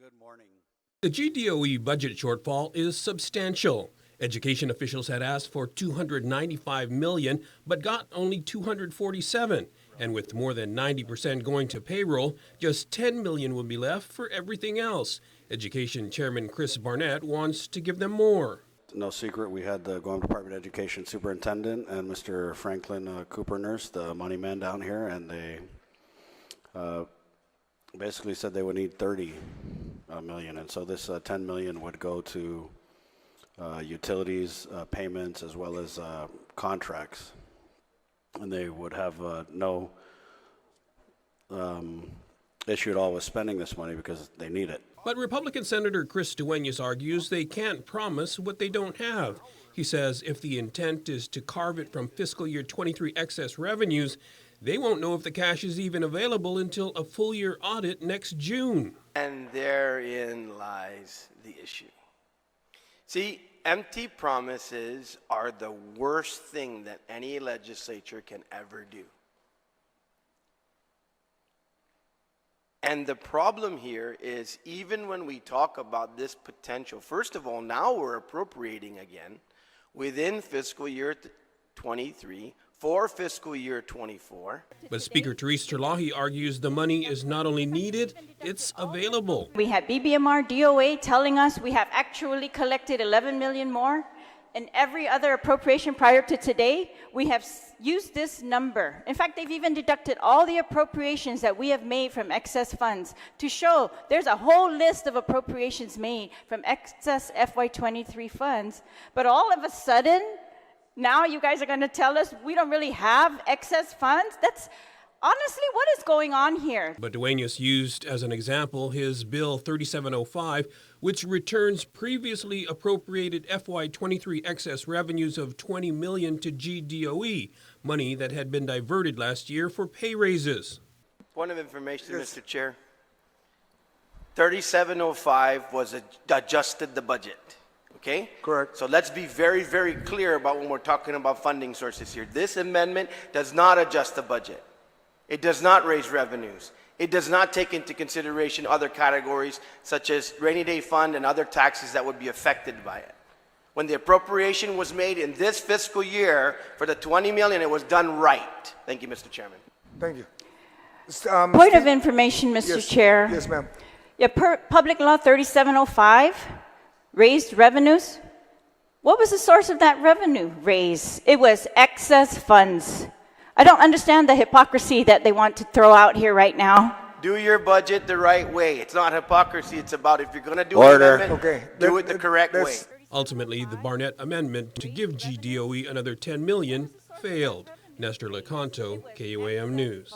Good morning. The GDOE budget shortfall is substantial. Education officials had asked for $295 million, but got only $247. And with more than 90% going to payroll, just $10 million will be left for everything else. Education Chairman Chris Barnett wants to give them more. No secret, we had the Guam Department of Education Superintendent and Mr. Franklin Cooper Nurse, the money man down here, and they basically said they would need 30 million, and so this 10 million would go to utilities payments as well as contracts, and they would have no issue at all with spending this money because they need it. But Republican Senator Chris Duenas argues they can't promise what they don't have. He says if the intent is to carve it from fiscal year 23 excess revenues, they won't know if the cash is even available until a full year audit next June. And therein lies the issue. See, empty promises are the worst thing that any legislature can ever do. And the problem here is even when we talk about this potential, first of all, now we're appropriating again within fiscal year 23 for fiscal year 24. But Speaker Therese Terlahi argues the money is not only needed, it's available. We have BBMR, DOA telling us we have actually collected 11 million more. And every other appropriation prior to today, we have used this number. In fact, they've even deducted all the appropriations that we have made from excess funds to show there's a whole list of appropriations made from excess FY23 funds. But all of a sudden, now you guys are going to tell us we don't really have excess funds? That's honestly, what is going on here? But Duenas used as an example his Bill 3705, which returns previously appropriated FY23 excess revenues of $20 million to GDOE, money that had been diverted last year for pay raises. Point of information, yes. Mr. Chair. 3705 was adjusted the budget. Okay? Correct. So let's be very, very clear about when we're talking about funding sources here. This amendment does not adjust the budget. It does not raise revenues. It does not take into consideration other categories such as rainy day fund and other taxes that would be affected by it. When the appropriation was made in this fiscal year for the 20 million, it was done right. Thank you, Mr. Chairman. Thank you. Point of information, Mr. Yes. Chair. Yes, ma'am. Yeah, Public Law 3705 raised revenues. What was the source of that revenue raise? It was excess funds. I don't understand the hypocrisy that they want to throw out here right now. Do your budget the right way. It's not hypocrisy. It's about if you're going to do Order. an amendment, Okay. do it the correct way. Ultimately, the Barnett amendment to give GDOE another $10 million failed. Nestor Lecanto, KUAM News.